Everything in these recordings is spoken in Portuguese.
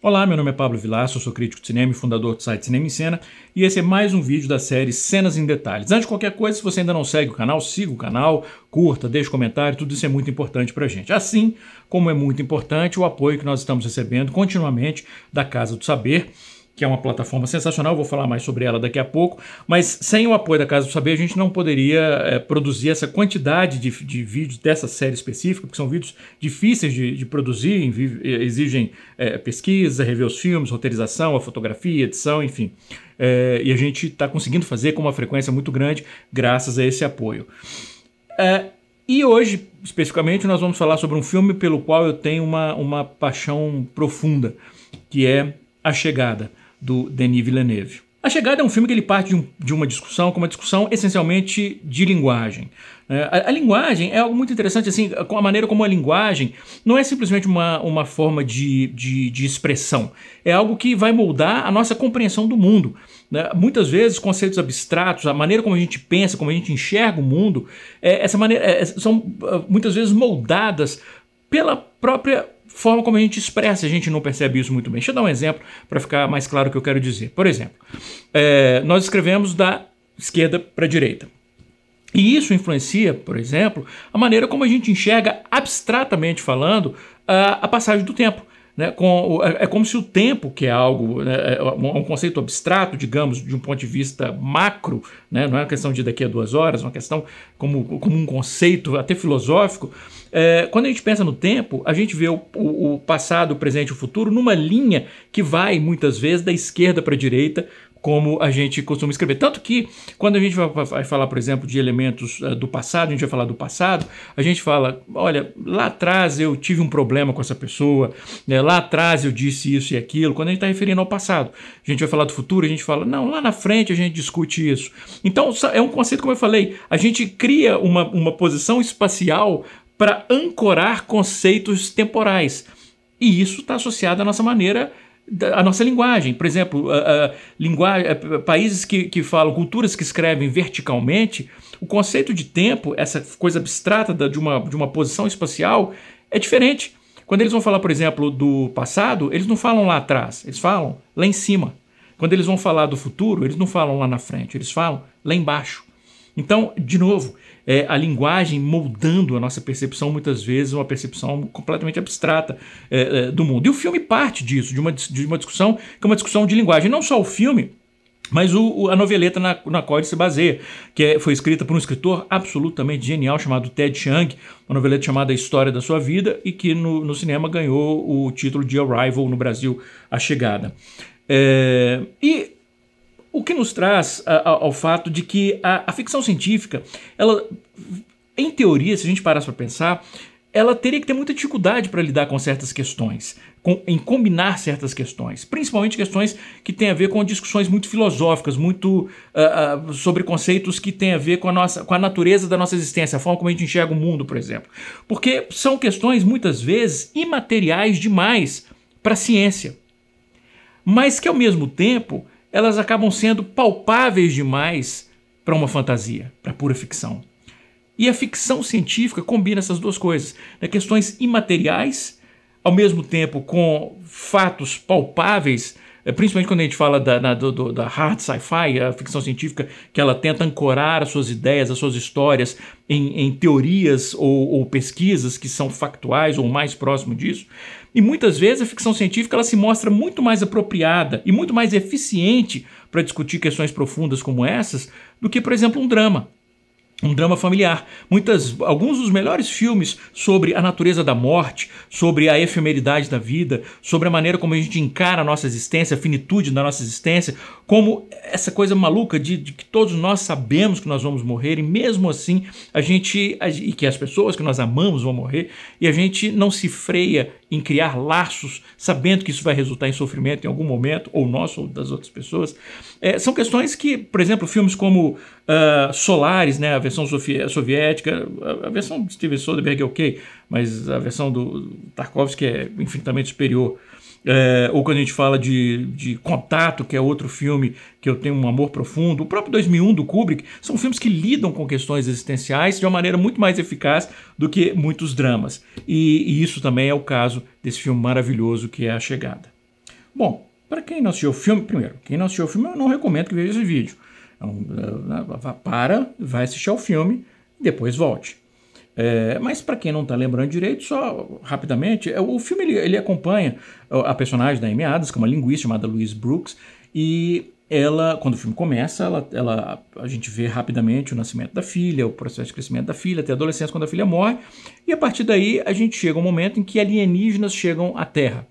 Olá, meu nome é Pablo Vilaça, eu sou crítico de cinema e fundador do site Cinema em Cena, e esse é mais um vídeo da série Cenas em Detalhes. Antes de qualquer coisa, se você ainda não segue o canal, siga o canal, curta, deixe comentário, tudo isso é muito importante pra gente. Assim como é muito importante o apoio que nós estamos recebendo continuamente da Casa do Saber, que é uma plataforma sensacional, eu vou falar mais sobre ela daqui a pouco, mas sem o apoio da Casa do Saber a gente não poderia produzir essa quantidade de vídeos dessa série específica, porque são vídeos difíceis de produzir, exigem pesquisa, rever os filmes, roteirização, a fotografia, edição, enfim. E a gente está conseguindo fazer com uma frequência muito grande graças a esse apoio. E hoje, especificamente, nós vamos falar sobre um filme pelo qual eu tenho uma paixão profunda, que é A Chegada, do Denis Villeneuve. A Chegada é um filme que ele parte de uma discussão, com uma discussão essencialmente de linguagem. A linguagem é algo muito interessante, assim, com a maneira como a linguagem não é simplesmente uma forma de expressão, é algo que vai moldar a nossa compreensão do mundo. Muitas vezes conceitos abstratos, a maneira como a gente pensa, como a gente enxerga o mundo, essa maneira são muitas vezes moldadas pela própria forma como a gente expressa, a gente não percebe isso muito bem. Deixa eu dar um exemplo para ficar mais claro o que eu quero dizer. Por exemplo, nós escrevemos da esquerda para a direita. E isso influencia, por exemplo, a maneira como a gente enxerga, abstratamente falando, a passagem do tempo. É como se o tempo, que é algo, um conceito abstrato, digamos, de um ponto de vista macro, não é uma questão de daqui a 2 horas, é uma questão como um conceito até filosófico. Quando a gente pensa no tempo, a gente vê o passado, o presente e o futuro numa linha que vai, muitas vezes, da esquerda para a direita, como a gente costuma escrever. Tanto que, quando a gente vai falar, por exemplo, de elementos do passado, a gente vai falar do passado, a gente fala, olha, lá atrás eu tive um problema com essa pessoa, lá atrás eu disse isso e aquilo, quando a gente está referindo ao passado. A gente vai falar do futuro, a gente fala, não, lá na frente a gente discute isso. Então, é um conceito, como eu falei, a gente cria uma posição espacial para ancorar conceitos temporais. E isso está associado à nossa maneira, à nossa linguagem. Por exemplo, países que falam, culturas que escrevem verticalmente, o conceito de tempo, essa coisa abstrata de uma posição espacial, é diferente. Quando eles vão falar, por exemplo, do passado, eles não falam lá atrás, eles falam lá em cima. Quando eles vão falar do futuro, eles não falam lá na frente, eles falam lá embaixo. Então, de novo, a linguagem moldando a nossa percepção, muitas vezes uma percepção completamente abstrata do mundo. E o filme parte disso, de uma discussão que é uma discussão de linguagem. Não só o filme, mas a noveleta na qual ele se baseia, que foi escrita por um escritor absolutamente genial chamado Ted Chiang, uma noveleta chamada A História da Sua Vida, e que no cinema ganhou o título de Arrival, no Brasil, A Chegada. E o que nos traz ao fato de que a ficção científica, ela, em teoria, se a gente parasse para pensar, ela teria que ter muita dificuldade para lidar com certas questões, em combinar certas questões, principalmente questões que têm a ver com discussões muito filosóficas, muito sobre conceitos que têm a ver com a natureza da nossa existência, a forma como a gente enxerga o mundo, por exemplo. Porque são questões, muitas vezes, imateriais demais para a ciência, mas que, ao mesmo tempo, elas acabam sendo palpáveis demais para uma fantasia, para pura ficção. E a ficção científica combina essas duas coisas, questões imateriais, ao mesmo tempo com fatos palpáveis, principalmente quando a gente fala da hard sci-fi, a ficção científica, que ela tenta ancorar as suas ideias, as suas histórias em teorias ou pesquisas que são factuais ou mais próximo disso. E muitas vezes a ficção científica ela se mostra muito mais apropriada e muito mais eficiente para discutir questões profundas como essas do que, por exemplo, um drama familiar. Alguns dos melhores filmes sobre a natureza da morte, sobre a efemeridade da vida, sobre a maneira como a gente encara a nossa existência, a finitude da nossa existência, como essa coisa maluca de que todos nós sabemos que nós vamos morrer e mesmo assim e que as pessoas que nós amamos vão morrer e a gente não se freia em criar laços sabendo que isso vai resultar em sofrimento em algum momento, ou nosso ou das outras pessoas. São questões que, por exemplo, filmes como Solaris, a versão soviética, a versão de Steven Soderbergh é ok, mas a versão do Tarkovsky é infinitamente superior. Ou quando a gente fala de Contato, que é outro filme que eu tenho um amor profundo, o próprio 2001 do Kubrick, são filmes que lidam com questões existenciais de uma maneira muito mais eficaz do que muitos dramas. E isso também é o caso desse filme maravilhoso que é A Chegada. Bom, para quem não assistiu o filme, primeiro, quem não assistiu o filme, eu não recomendo que veja esse vídeo. Então, vai assistir ao filme e depois volte. Mas para quem não está lembrando direito, só rapidamente, o filme ele acompanha a personagem da Amy Adams, que é uma linguista chamada Louise Brooks, e ela, quando o filme começa, a gente vê rapidamente o nascimento da filha, o processo de crescimento da filha, até a adolescência quando a filha morre, e a partir daí a gente chega a um momento em que alienígenas chegam à Terra.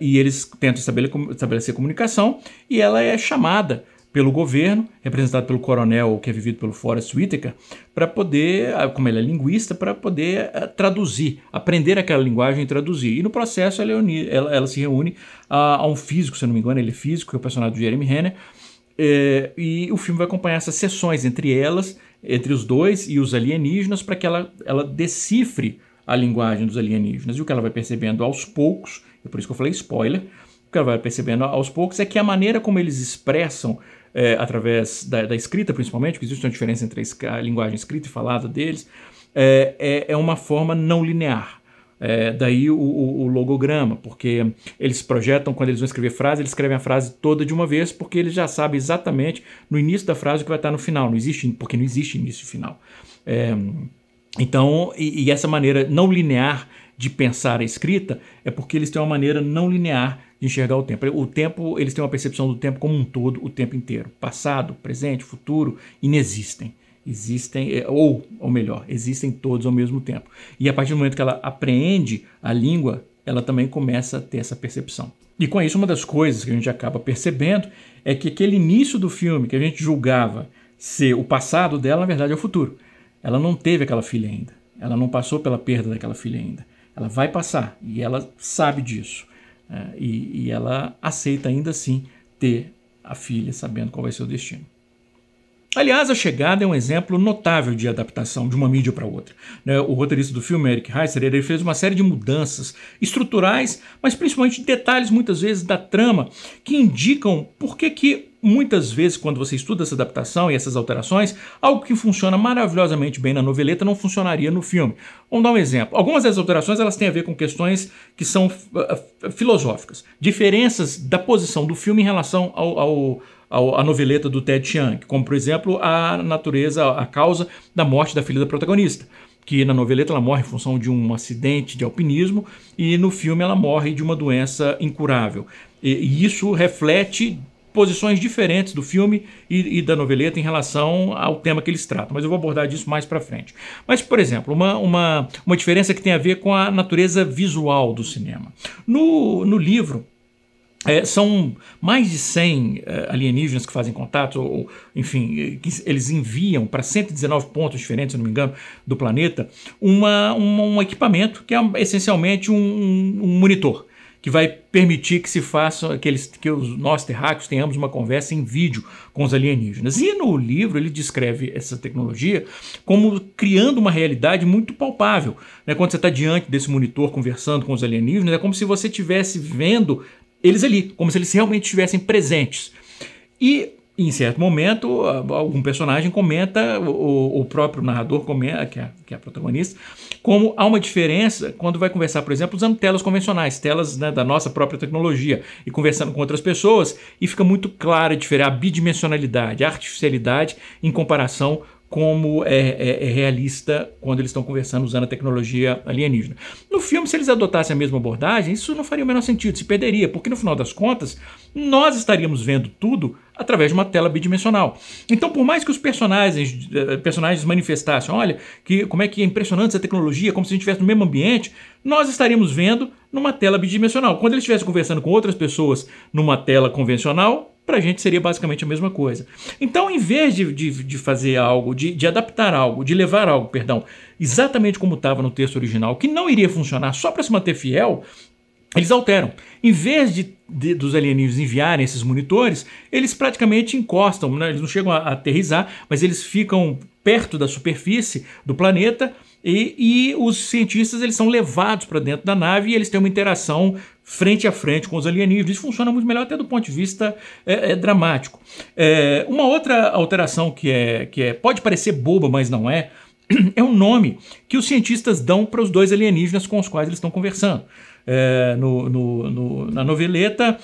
E eles tentam estabelecer comunicação, e ela é chamada pelo governo, representado pelo coronel, que é vivido pelo Forrest Whitaker, para poder, como ele é linguista, para poder traduzir, aprender aquela linguagem e traduzir. E no processo ela se reúne a um físico, se eu não me engano, ele é físico, que é o personagem do Jeremy Renner, e o filme vai acompanhar essas sessões entre os dois e os alienígenas, para que ela decifre a linguagem dos alienígenas. E o que ela vai percebendo aos poucos, é por isso que eu falei spoiler, o que ela vai percebendo aos poucos é que a maneira como eles expressam, através da escrita principalmente, porque existe uma diferença entre a linguagem escrita e falada deles, é uma forma não linear. Daí o logograma, porque eles projetam, quando eles vão escrever frase, eles escrevem a frase toda de uma vez, porque eles já sabem exatamente no início da frase o que vai estar no final, porque não existe início e final. Então, e essa maneira não linear de pensar a escrita é porque eles têm uma maneira não linear de enxergar o tempo. O tempo, eles têm uma percepção do tempo como um todo, o tempo inteiro. Passado, presente, futuro, inexistem. Existem, ou melhor, existem todos ao mesmo tempo. E a partir do momento que ela apreende a língua, ela também começa a ter essa percepção. E com isso, uma das coisas que a gente acaba percebendo é que aquele início do filme que a gente julgava ser o passado dela, na verdade é o futuro. Ela não teve aquela filha ainda. Ela não passou pela perda daquela filha ainda. Ela vai passar e ela sabe disso. E ela aceita ainda assim ter a filha, sabendo qual vai ser o destino. Aliás, A Chegada é um exemplo notável de adaptação de uma mídia para outra. O roteirista do filme, Eric Heisser, ele fez uma série de mudanças estruturais, mas principalmente detalhes, muitas vezes, da trama, que indicam por que muitas vezes, quando você estuda essa adaptação e essas alterações, algo que funciona maravilhosamente bem na noveleta não funcionaria no filme. Vamos dar um exemplo. Algumas dessas alterações elas têm a ver com questões que são filosóficas. Diferenças da posição do filme em relação a noveleta do Ted Chiang, como, por exemplo, a causa da morte da filha da protagonista, que na noveleta ela morre em função de um acidente de alpinismo e no filme ela morre de uma doença incurável. E isso reflete posições diferentes do filme e da noveleta em relação ao tema que eles tratam, mas eu vou abordar disso mais para frente. Mas, por exemplo, uma diferença que tem a ver com a natureza visual do cinema. No livro, são mais de 100 alienígenas que fazem contato, ou enfim, que eles enviam para 119 pontos diferentes, se não me engano, do planeta, um equipamento que é essencialmente um monitor, que vai permitir que se faça, que nós terráqueos tenhamos uma conversa em vídeo com os alienígenas. E no livro ele descreve essa tecnologia como criando uma realidade muito palpável. Quando você está diante desse monitor conversando com os alienígenas, é como se você estivesse vendo eles ali, como se eles realmente estivessem presentes. E, em certo momento, algum personagem comenta, o próprio narrador comenta, que é a protagonista, como há uma diferença quando vai conversar, por exemplo, usando telas convencionais, telas da nossa própria tecnologia, e conversando com outras pessoas, e fica muito clara a bidimensionalidade, a artificialidade em comparação como é realista quando eles estão conversando usando a tecnologia alienígena. No filme, se eles adotassem a mesma abordagem, isso não faria o menor sentido, se perderia, porque no final das contas, nós estaríamos vendo tudo através de uma tela bidimensional. Então, por mais que os personagens manifestassem, olha, como é que é impressionante essa tecnologia, como se a gente estivesse no mesmo ambiente, nós estaríamos vendo numa tela bidimensional. Quando eles estivessem conversando com outras pessoas numa tela convencional, para a gente seria basicamente a mesma coisa. Então, em vez de fazer algo, de adaptar algo, de levar algo, exatamente como estava no texto original, que não iria funcionar só para se manter fiel, eles alteram. Em vez dos alienígenas enviarem esses monitores, eles praticamente encostam, eles não chegam a aterrissar, mas eles ficam perto da superfície do planeta e os cientistas eles são levados para dentro da nave e eles têm uma interação frente a frente com os alienígenas. Isso funciona muito melhor até do ponto de vista dramático. Uma outra alteração que pode parecer boba, mas não é o nome que os cientistas dão para os dois alienígenas com os quais eles estão conversando. na noveleta.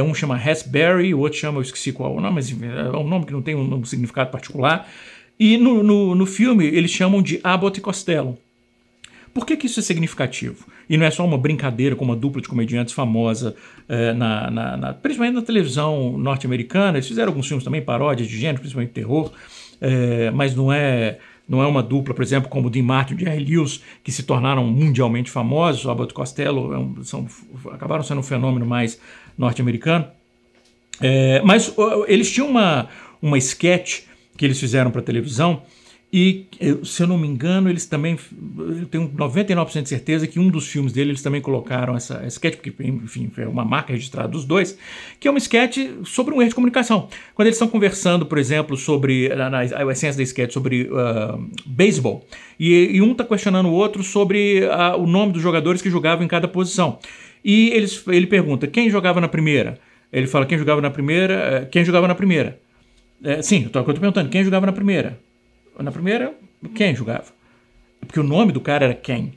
Um chama Raspberry, o outro chama, eu esqueci qual o nome, mas é um nome que não tem um significado particular. E no filme eles chamam de Abbott e Costello. Por que isso é significativo? E não é só uma brincadeira com uma dupla de comediantes famosa, principalmente na televisão norte-americana. Eles fizeram alguns filmes também, paródias de gênero, principalmente terror, mas não é uma dupla, por exemplo, como o Dean Martin e o Jerry Lewis, que se tornaram mundialmente famosos. O Abbott e Costello acabaram sendo um fenômeno mais norte-americano. Mas eles tinham uma sketch que eles fizeram para televisão. E, se eu não me engano, eles também... Eu tenho 99% de certeza que um dos filmes dele eles também colocaram essa sketch, porque, enfim, é uma marca registrada dos dois, que é uma sketch sobre um erro de comunicação. Quando eles estão conversando, por exemplo, sobre... A essência da sketch sobre beisebol, e um está questionando o outro sobre o nome dos jogadores que jogavam em cada posição. E ele pergunta, quem jogava na primeira? Ele fala, quem jogava na primeira? Quem jogava na primeira? Sim, eu estou perguntando, quem jogava na primeira? Na primeira, quem jogava? Porque o nome do cara era Ken.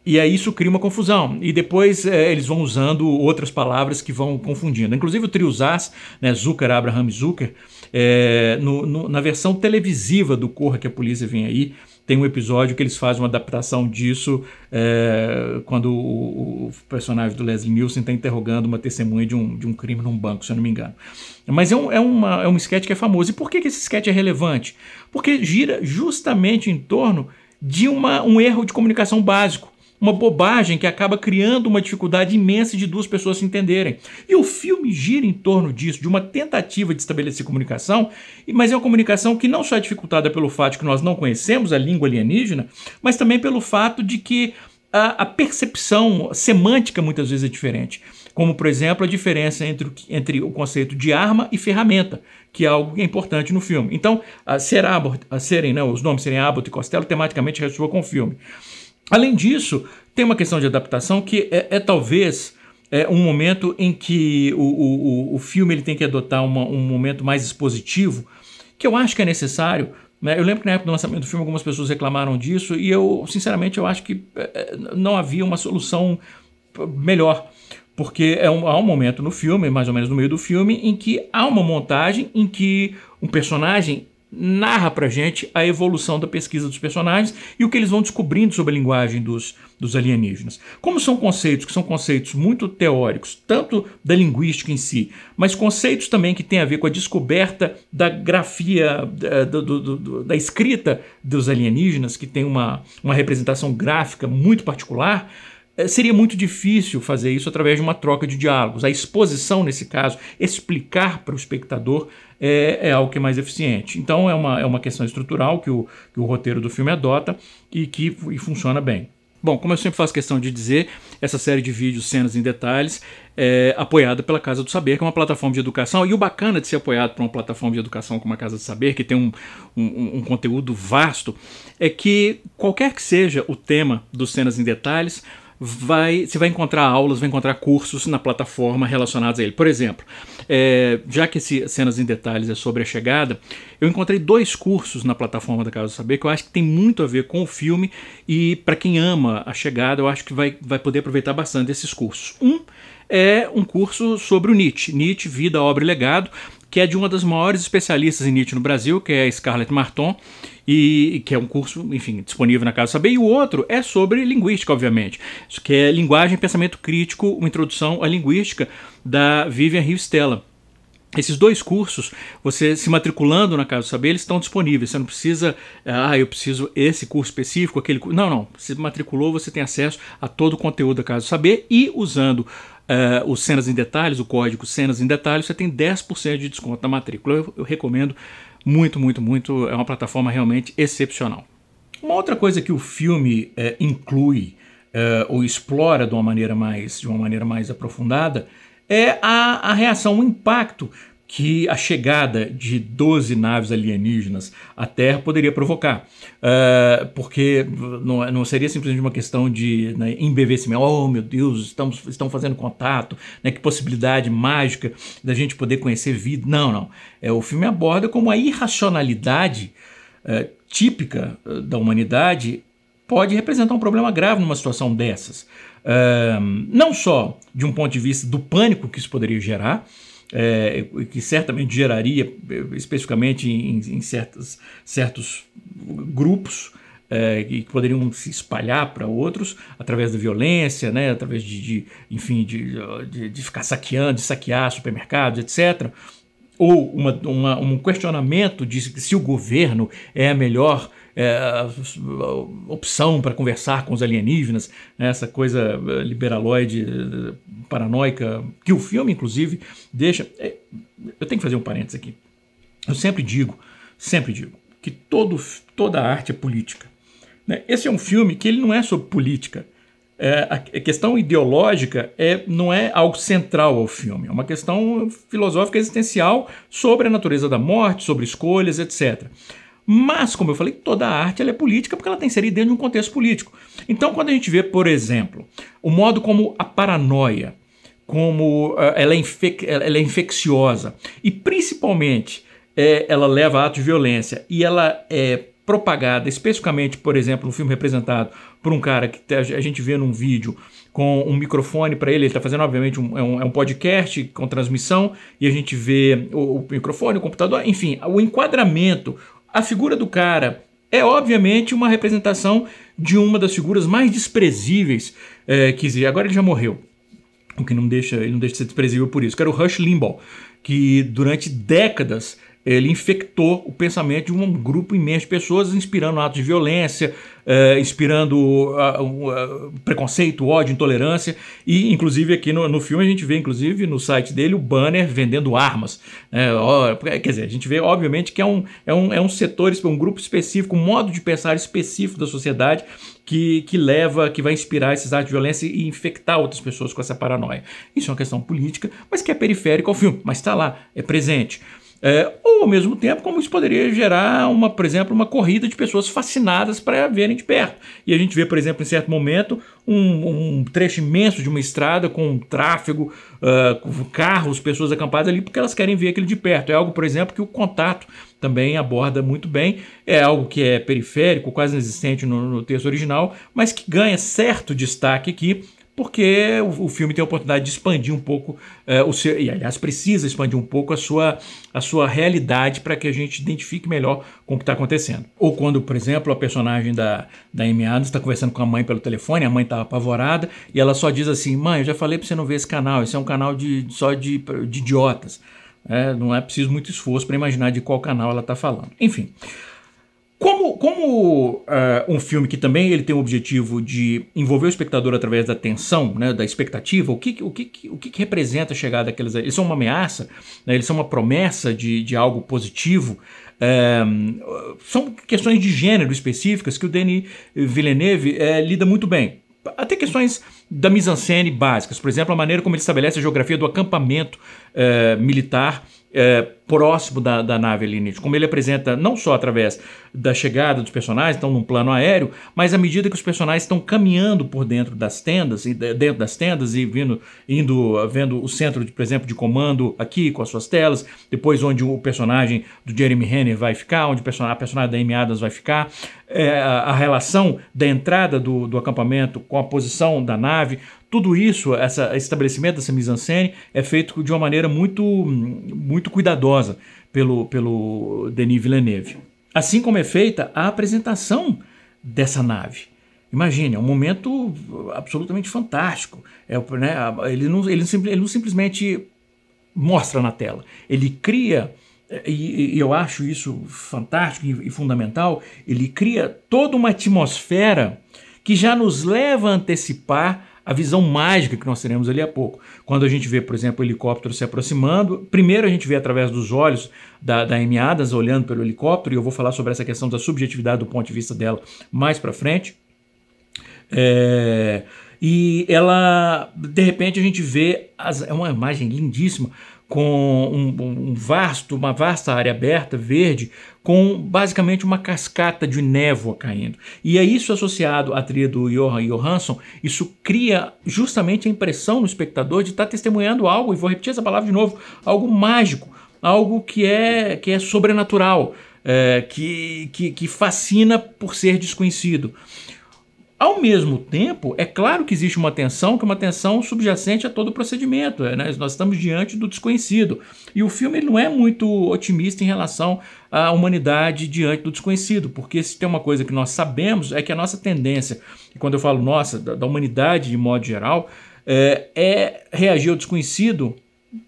E aí isso cria uma confusão. E depois eles vão usando outras palavras que vão confundindo. Inclusive o trio Zaz, né, Zucker, Abraham e Zucker, na versão televisiva do Corra que a Polícia Vem Aí, tem um episódio que eles fazem uma adaptação disso quando o personagem do Leslie Nielsen está interrogando uma testemunha de um crime num banco, se eu não me engano. Mas é um sketch que é famoso. E por que esse sketch é relevante? Porque gira justamente em torno de um erro de comunicação básico. Uma bobagem que acaba criando uma dificuldade imensa de duas pessoas se entenderem. E o filme gira em torno disso, de uma tentativa de estabelecer comunicação, mas é uma comunicação que não só é dificultada pelo fato de que nós não conhecemos a língua alienígena, mas também pelo fato de que a percepção semântica muitas vezes é diferente. Como, por exemplo, a diferença entre o conceito de arma e ferramenta, que é algo importante no filme. Então, os nomes serem Abbott e Costello tematicamente ressoam com o filme. Além disso, tem uma questão de adaptação que talvez um momento em que o filme ele tem que adotar um momento mais expositivo, que eu acho que é necessário. Né? Eu lembro que na época do lançamento do filme algumas pessoas reclamaram disso e eu, sinceramente, eu acho que não havia uma solução melhor. Porque há um momento no filme, mais ou menos no meio do filme, em que há uma montagem em que um personagem narra pra gente a evolução da pesquisa dos personagens e o que eles vão descobrindo sobre a linguagem dos alienígenas. Como são conceitos que são conceitos muito teóricos, tanto da linguística em si, mas conceitos também que têm a ver com a descoberta da grafia, da escrita dos alienígenas, que tem uma representação gráfica muito particular, seria muito difícil fazer isso através de uma troca de diálogos. A exposição, nesse caso, explicar para o espectador é algo que é mais eficiente. Então é uma questão estrutural que o roteiro do filme adota e funciona bem. Bom, como eu sempre faço questão de dizer, essa série de vídeos, cenas em detalhes, é apoiada pela Casa do Saber, que é uma plataforma de educação. E o bacana de ser apoiado por uma plataforma de educação como a Casa do Saber, que tem um conteúdo vasto, é que qualquer que seja o tema dos Cenas em Detalhes, você vai encontrar aulas, vai encontrar cursos na plataforma relacionados a ele. Por exemplo, já que esse Cenas em Detalhes é sobre a chegada, eu encontrei 2 cursos na plataforma da Casa do Saber que eu acho que tem muito a ver com o filme e para quem ama a chegada eu acho que vai poder aproveitar bastante esses cursos. É um curso sobre o Nietzsche, Vida, Obra e Legado, que é de uma das maiores especialistas em Nietzsche no Brasil, que é a Scarlett Marton, e que é um curso, enfim, disponível na Casa do Saber. E o outro é sobre linguística, obviamente, que é Linguagem e Pensamento Crítico, uma introdução à linguística, da Vivian Rivestella. Esses 2 cursos, você se matriculando na Casa do Saber, eles estão disponíveis. Você não precisa, eu preciso esse curso específico, aquele curso. Não. Se matriculou, você tem acesso a todo o conteúdo da Casa do Saber e usando os Cenas em Detalhes, o código Cenas em Detalhes, você tem 10% de desconto na matrícula. Eu recomendo muito, muito, muito. É uma plataforma realmente excepcional. Uma outra coisa que o filme inclui ou explora de uma maneira mais aprofundada é a reação, o impacto que a chegada de 12 naves alienígenas à Terra poderia provocar. Porque não seria simplesmente uma questão de embevecimento. Oh, meu Deus, estão fazendo contato, que possibilidade mágica da gente poder conhecer vida. Não. O filme aborda como a irracionalidade típica da humanidade pode representar um problema grave numa situação dessas. Não só de um ponto de vista do pânico que isso poderia gerar, que certamente geraria especificamente em certos grupos, que poderiam se espalhar para outros através da violência, né, através enfim, de ficar saqueando, de saquear supermercados, etc. Ou um questionamento de se o governo é a melhor opção para conversar com os alienígenas, né, essa coisa liberaloide, paranoica, que o filme, inclusive, deixa... Eu tenho que fazer um parênteses aqui. Eu sempre digo que toda arte é política. Né? Esse é um filme que ele não é sobre política. A questão ideológica não é algo central ao filme, é uma questão filosófica existencial sobre a natureza da morte, sobre escolhas, etc. Mas, como eu falei, toda a arte ela é política porque ela tem que ser dentro de um contexto político. Então, quando a gente vê, por exemplo, o modo como a paranoia, como ela é infecciosa e, principalmente, ela leva a atos de violência e ela é propagada, especificamente, por exemplo, no filme representado por um cara que a gente vê num vídeo com um microfone para ele está fazendo, obviamente, um podcast com transmissão, e a gente vê o microfone, o computador, enfim, o enquadramento, a figura do cara é, obviamente, uma representação de uma das figuras mais desprezíveis que existe. Agora ele já morreu, o que ele não deixa de ser desprezível por isso, que era o Rush Limbaugh, que durante décadas ele infectou o pensamento de um grupo imenso de pessoas, inspirando atos de violência, inspirando preconceito, ódio, intolerância. E, inclusive, aqui no filme a gente vê, inclusive, no site dele, o banner vendendo armas. Quer dizer, a gente vê, obviamente, que é um setor, um grupo específico, um modo de pensar específico da sociedade que vai inspirar esses atos de violência e infectar outras pessoas com essa paranoia. Isso é uma questão política, mas que é periférica ao filme, mas está lá, é presente. Ou, ao mesmo tempo, como isso poderia gerar, por exemplo, uma corrida de pessoas fascinadas para verem de perto. E a gente vê, por exemplo, em certo momento, um trecho imenso de uma estrada com tráfego, com carros, pessoas acampadas ali, porque elas querem ver aquilo de perto. É algo, por exemplo, que o Contato também aborda muito bem. É algo que é periférico, quase inexistente no texto original, mas que ganha certo destaque aqui, porque o filme tem a oportunidade de expandir um pouco e, aliás, precisa expandir um pouco a sua realidade para que a gente identifique melhor com o que está acontecendo. Ou quando, por exemplo, a personagem da Amy Adams está conversando com a mãe pelo telefone, a mãe está apavorada e ela só diz assim: mãe, eu já falei para você não ver esse canal, esse é um canal só de idiotas. Não é preciso muito esforço para imaginar de qual canal ela está falando. Enfim. Como um filme que também ele tem o objetivo de envolver o espectador através da tensão, né, da expectativa, o que representa a chegada daqueles... Eles são uma ameaça, né, eles são uma promessa de algo positivo. São questões de gênero específicas que o Denis Villeneuve lida muito bem. Até questões da mise-en-scène básicas, por exemplo, a maneira como ele estabelece a geografia do acampamento militar próximo da nave alienígena, como ele apresenta não só através da chegada dos personagens, então num plano aéreo, mas à medida que os personagens estão caminhando por dentro das tendas e vendo o centro, por exemplo, de comando aqui com as suas telas, depois onde o personagem do Jeremy Renner vai ficar, onde a personagem da Amy Adams vai ficar, a relação da entrada do acampamento com a posição da nave. Tudo isso, esse estabelecimento dessa mise-en-scène é feito de uma maneira muito, muito cuidadosa pelo Denis Villeneuve. Assim como é feita a apresentação dessa nave. Imagine, é um momento absolutamente fantástico. Ele não simplesmente mostra na tela. Ele cria, e eu acho isso fantástico e fundamental, ele cria toda uma atmosfera que já nos leva a antecipar a visão mágica que nós teremos ali a pouco. Quando a gente vê, por exemplo, o helicóptero se aproximando, primeiro a gente vê através dos olhos da Amy Adams olhando pelo helicóptero, e eu vou falar sobre essa questão da subjetividade do ponto de vista dela mais para frente. E ela, de repente, a gente vê, é uma imagem lindíssima, com uma vasta área aberta, verde, com basicamente uma cascata de névoa caindo. E é isso associado à trilha do Jóhann Johansson, isso cria justamente a impressão no espectador de estar testemunhando algo, e vou repetir essa palavra de novo, algo mágico, algo que é sobrenatural, que fascina por ser desconhecido. Ao mesmo tempo, é claro que existe uma tensão, que é uma tensão subjacente a todo o procedimento, né? Nós estamos diante do desconhecido. E o filme ele não é muito otimista em relação à humanidade diante do desconhecido, porque se tem uma coisa que nós sabemos é que a nossa tendência, e quando eu falo nossa, da humanidade de modo geral, é reagir ao desconhecido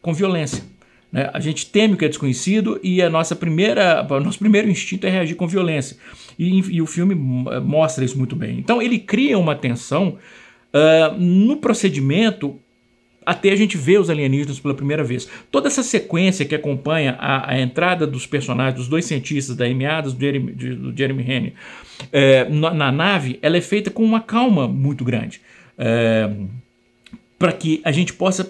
com violência. Né? A gente teme o que é desconhecido e o nosso primeiro instinto é reagir com violência. E o filme mostra isso muito bem. Então ele cria uma tensão no procedimento até a gente ver os alienígenas pela primeira vez. Toda essa sequência que acompanha a entrada dos personagens, dos dois cientistas, da Amy Adams do Jeremy Renner, na nave, ela é feita com uma calma muito grande. Para que a gente possa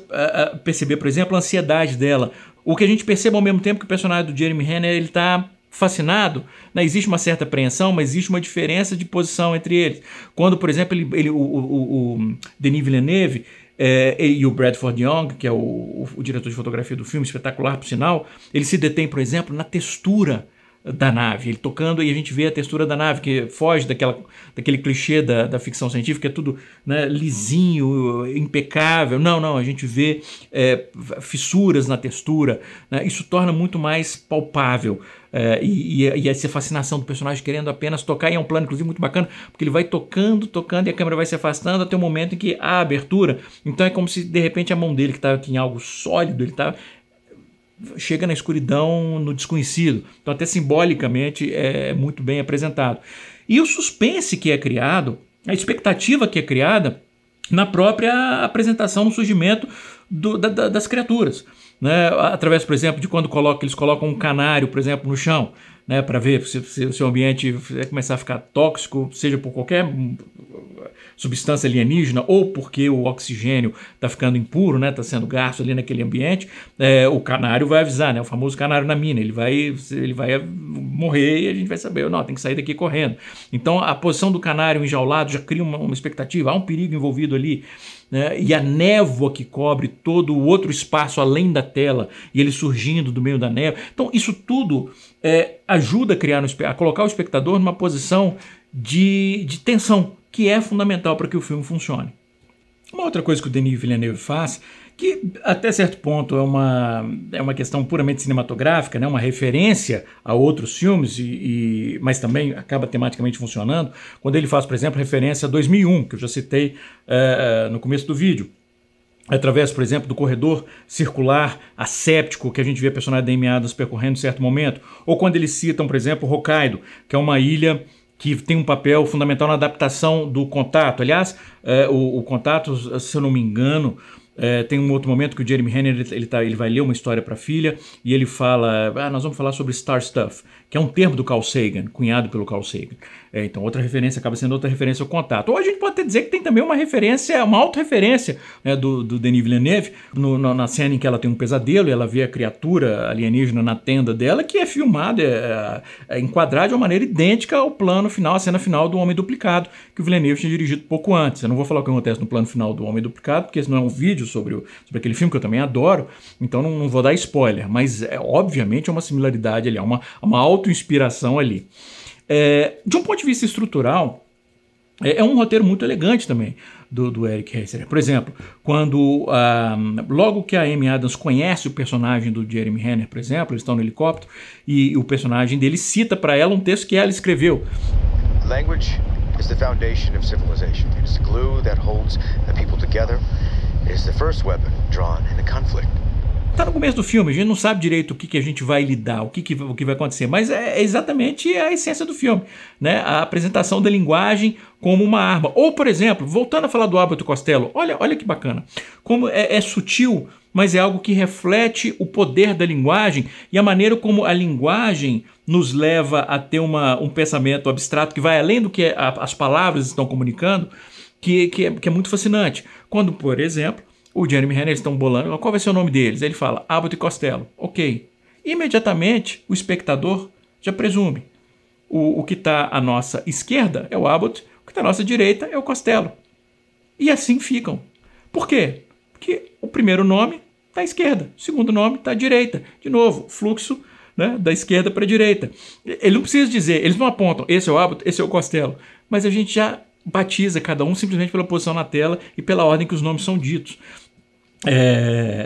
perceber, por exemplo, a ansiedade dela. O que a gente percebe ao mesmo tempo que o personagem do Jeremy Renner ele está fascinado, né? Existe uma certa apreensão, mas existe uma diferença de posição entre eles. Quando, por exemplo, o Denis Villeneuve e o Bradford Young, que é o diretor de fotografia do filme, espetacular por sinal, ele se detém, por exemplo, na textura da nave, ele tocando e a gente vê a textura da nave que foge daquele clichê da ficção científica, é tudo, né, lisinho, impecável. Não, a gente vê fissuras na textura, né? Isso torna muito mais palpável. E essa fascinação do personagem querendo apenas tocar, e é um plano inclusive muito bacana, porque ele vai tocando e a câmera vai se afastando até o momento em que há abertura. Então é como se de repente a mão dele que estava aqui em algo sólido, ele chega na escuridão, no desconhecido. Então até simbolicamente é muito bem apresentado. E o suspense que é criado, a expectativa que é criada na própria apresentação, no surgimento das criaturas. Né? Através, por exemplo, de quando eles colocam um canário, por exemplo, no chão, né? Para ver se o seu ambiente vai começar a ficar tóxico, seja por qualquer substância alienígena ou porque o oxigênio está ficando impuro, né? Está sendo gasto ali naquele ambiente, o canário vai avisar, né? O famoso canário na mina, ele vai morrer e a gente vai saber, não, tem que sair daqui correndo. Então a posição do canário enjaulado já cria uma expectativa, há um perigo envolvido ali. Né? E a névoa que cobre todo o outro espaço além da tela e ele surgindo do meio da névoa. Então isso tudo ajuda a colocar o espectador numa posição de tensão, que é fundamental para que o filme funcione. Uma outra coisa que o Denis Villeneuve faz, que até certo ponto é uma questão puramente cinematográfica, né? Uma referência a outros filmes, mas também acaba tematicamente funcionando, quando ele faz, por exemplo, referência a 2001, que eu já citei no começo do vídeo. Através, por exemplo, do corredor circular asséptico que a gente vê a personagem da Amy Adams percorrendo em certo momento, ou quando eles citam, por exemplo, Hokkaido, que é uma ilha que tem um papel fundamental na adaptação do Contato. Aliás, o Contato, se eu não me engano, tem um outro momento que o Jeremy Renner ele vai ler uma história para a filha e ele fala, nós vamos falar sobre Star Stuff, que é um termo do Carl Sagan, cunhado pelo Carl Sagan. Então outra referência acaba sendo outra referência ao Contato. Ou a gente pode até dizer que tem também uma referência, uma autorreferência, né, do Denis Villeneuve, na cena em que ela tem um pesadelo e ela vê a criatura alienígena na tenda dela, que é filmada, enquadrada de uma maneira idêntica ao plano final, a cena final do Homem Duplicado, que o Villeneuve tinha dirigido pouco antes. Eu não vou falar o que acontece no plano final do Homem Duplicado, porque esse não é um vídeo sobre aquele filme que eu também adoro, então não vou dar spoiler, mas obviamente é uma similaridade ali, é uma auto-inspiração ali. De um ponto de vista estrutural, é um roteiro muito elegante também do Eric Heisserer. Por exemplo, quando logo que a Amy Adams conhece o personagem do Jeremy Renner, por exemplo, eles estão no helicóptero e o personagem dele cita para ela um texto que ela escreveu. Language is the foundation of civilization. It is the glue that holds the people together. It is the first weapon drawn in a conflict. Está no começo do filme, a gente não sabe direito o que a gente vai lidar, o que vai acontecer, mas é exatamente a essência do filme, né? A apresentação da linguagem como uma arma. Ou, por exemplo, voltando a falar do Abbott e Costello, olha que bacana, como é sutil, mas é algo que reflete o poder da linguagem e a maneira como a linguagem nos leva a ter um pensamento abstrato que vai além do que as palavras estão comunicando, que é muito fascinante. Quando, por exemplo, o Jeremy Renner, eles estão bolando, qual vai ser o nome deles? Ele fala, Abbott e Costello. Ok. Imediatamente, o espectador já presume. O que está à nossa esquerda é o Abbott, o que está à nossa direita é o Costello. E assim ficam. Por quê? Porque o primeiro nome está à esquerda, o segundo nome está à direita. De novo, fluxo, né, da esquerda para a direita. Ele não precisa dizer, eles não apontam, esse é o Abbott, esse é o Costello. Mas a gente já batiza cada um simplesmente pela posição na tela e pela ordem que os nomes são ditos.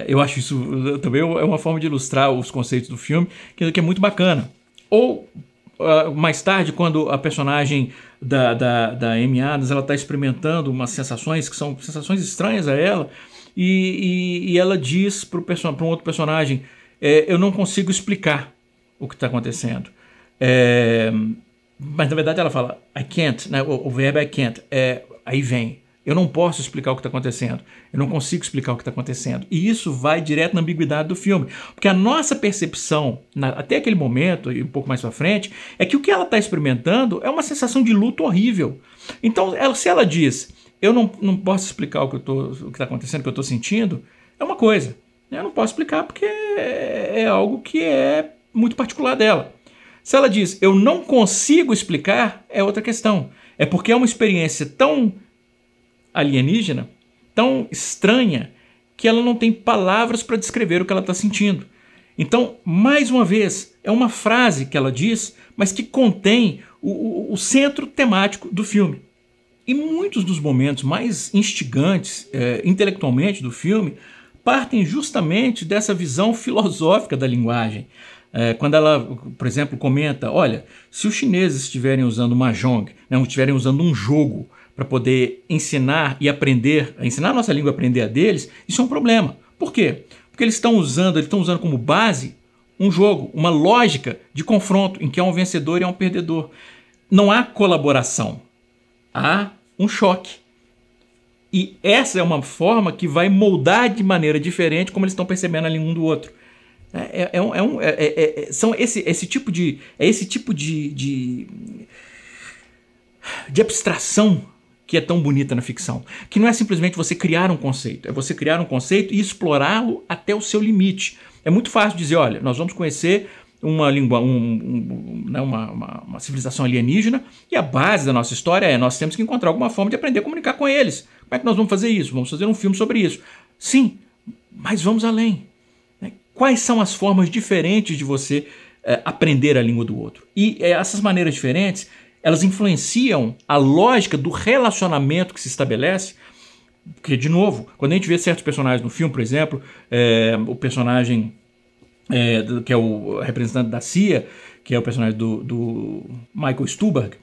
Eu acho isso também é uma forma de ilustrar os conceitos do filme, que é muito bacana. Ou mais tarde, quando a personagem da Amy Adams ela está experimentando umas sensações que são sensações estranhas a ela, e ela diz para um outro personagem: eu não consigo explicar o que está acontecendo. Mas na verdade ela fala I can't, né? O verbo I can't, aí vem. Eu não posso explicar o que está acontecendo. Eu não consigo explicar o que está acontecendo. E isso vai direto na ambiguidade do filme. Porque a nossa percepção, até aquele momento e um pouco mais para frente, é que o que ela está experimentando é uma sensação de luto horrível. Então, se ela diz, eu não posso explicar o que está acontecendo, o que eu estou sentindo, é uma coisa. Eu não posso explicar porque é algo que é muito particular dela. Se ela diz, eu não consigo explicar, é outra questão. É porque é uma experiência tão alienígena, tão estranha, que ela não tem palavras para descrever o que ela está sentindo. Então, mais uma vez, é uma frase que ela diz, mas que contém o centro temático do filme. E muitos dos momentos mais instigantes intelectualmente do filme partem justamente dessa visão filosófica da linguagem. Quando ela, por exemplo, comenta, olha, se os chineses estiverem usando mahjong, né, estiverem usando um jogo para poder ensinar e aprender, ensinar a nossa língua a aprender a deles, isso é um problema. Por quê? Porque eles estão usando como base um jogo, uma lógica de confronto em que há um vencedor e há um perdedor. Não há colaboração, há um choque. E essa é uma forma que vai moldar de maneira diferente como eles estão percebendo a língua um do outro. Esse tipo de abstração que é tão bonita na ficção, que não é simplesmente você criar um conceito, é você criar um conceito e explorá-lo até o seu limite. É muito fácil dizer, olha, nós vamos conhecer uma língua, uma civilização alienígena, e a base da nossa história é nós temos que encontrar alguma forma de aprender a comunicar com eles. Como é que nós vamos fazer isso? Vamos fazer um filme sobre isso. Sim, mas vamos além. Quais são as formas diferentes de você aprender a língua do outro? E essas maneiras diferentes, elas influenciam a lógica do relacionamento que se estabelece. Porque, de novo, quando a gente vê certos personagens no filme, por exemplo, o personagem que é o representante da CIA, que é o personagem do Michael Stuhlbarg,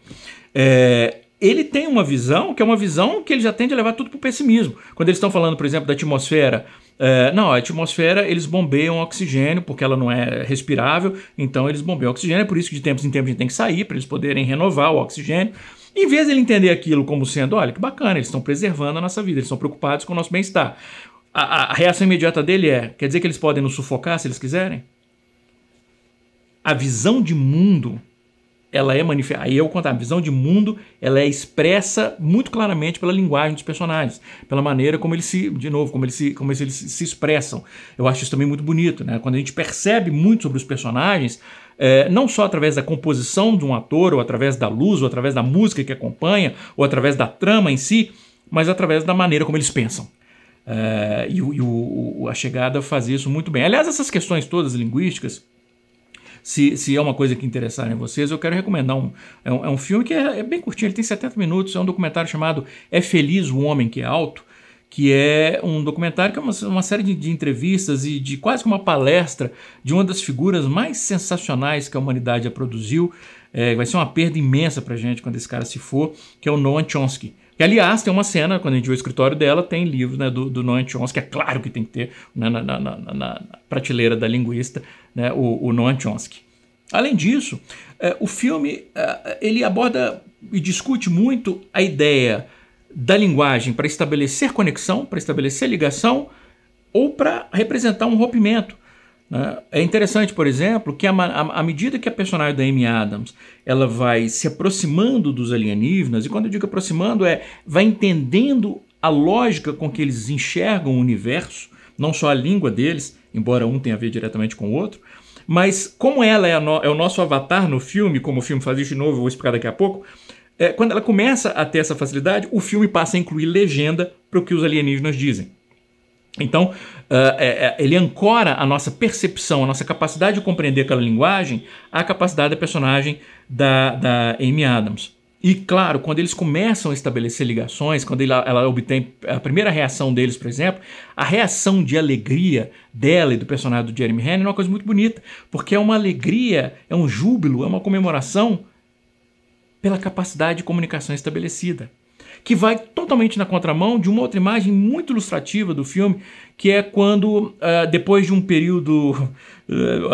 ele tem uma visão que é uma visão que ele já tende a levar tudo para o pessimismo. Quando eles estão falando, por exemplo, da atmosfera, a atmosfera eles bombeiam oxigênio porque ela não é respirável, então eles bombeiam oxigênio, é por isso que de tempos em tempos a gente tem que sair para eles poderem renovar o oxigênio. Em vez de ele entender aquilo como sendo, olha que bacana, eles estão preservando a nossa vida, eles estão preocupados com o nosso bem-estar. A reação imediata dele quer dizer que eles podem nos sufocar se eles quiserem? A visão de mundo, ela é manifestada. Aí eu contar, a visão de mundo, ela é expressa muito claramente pela linguagem dos personagens, pela maneira como eles como eles se expressam. Eu acho isso também muito bonito, né? Quando a gente percebe muito sobre os personagens, não só através da composição de um ator, ou através da luz, ou através da música que acompanha, ou através da trama em si, mas através da maneira como eles pensam. A Chegada faz isso muito bem. Aliás, essas questões todas linguísticas, se é uma coisa que interessarem vocês, eu quero recomendar um filme que é bem curtinho, ele tem 70 minutos, é um documentário chamado É Feliz o Homem que é Alto, que é um documentário que é uma série de entrevistas e de quase que uma palestra de uma das figuras mais sensacionais que a humanidade já produziu. Vai ser uma perda imensa pra gente quando esse cara se for, que é o Noam Chomsky. Que, aliás, tem uma cena, quando a gente vê o escritório dela, tem livros, né, do Noam Chomsky, é claro que tem que ter na prateleira da linguista, né, o Noam Chomsky. Além disso, o filme ele aborda e discute muito a ideia da linguagem para estabelecer conexão, para estabelecer ligação ou para representar um rompimento. É interessante, por exemplo, que à medida que a personagem da Amy Adams ela vai se aproximando dos alienígenas, e quando eu digo aproximando vai entendendo a lógica com que eles enxergam o universo, não só a língua deles, embora um tenha a ver diretamente com o outro, mas como ela é o nosso avatar no filme, como o filme faz isso de novo, eu vou explicar daqui a pouco, quando ela começa a ter essa facilidade, o filme passa a incluir legenda para o que os alienígenas dizem. Então, ele ancora a nossa percepção, a nossa capacidade de compreender aquela linguagem à capacidade da personagem da Amy Adams. E claro, quando eles começam a estabelecer ligações, quando ela obtém a primeira reação deles, por exemplo, a reação de alegria dela e do personagem do Jeremy Renner é uma coisa muito bonita, porque é uma alegria, é um júbilo, é uma comemoração pela capacidade de comunicação estabelecida, que vai totalmente na contramão de uma outra imagem muito ilustrativa do filme, que é quando, depois de um período,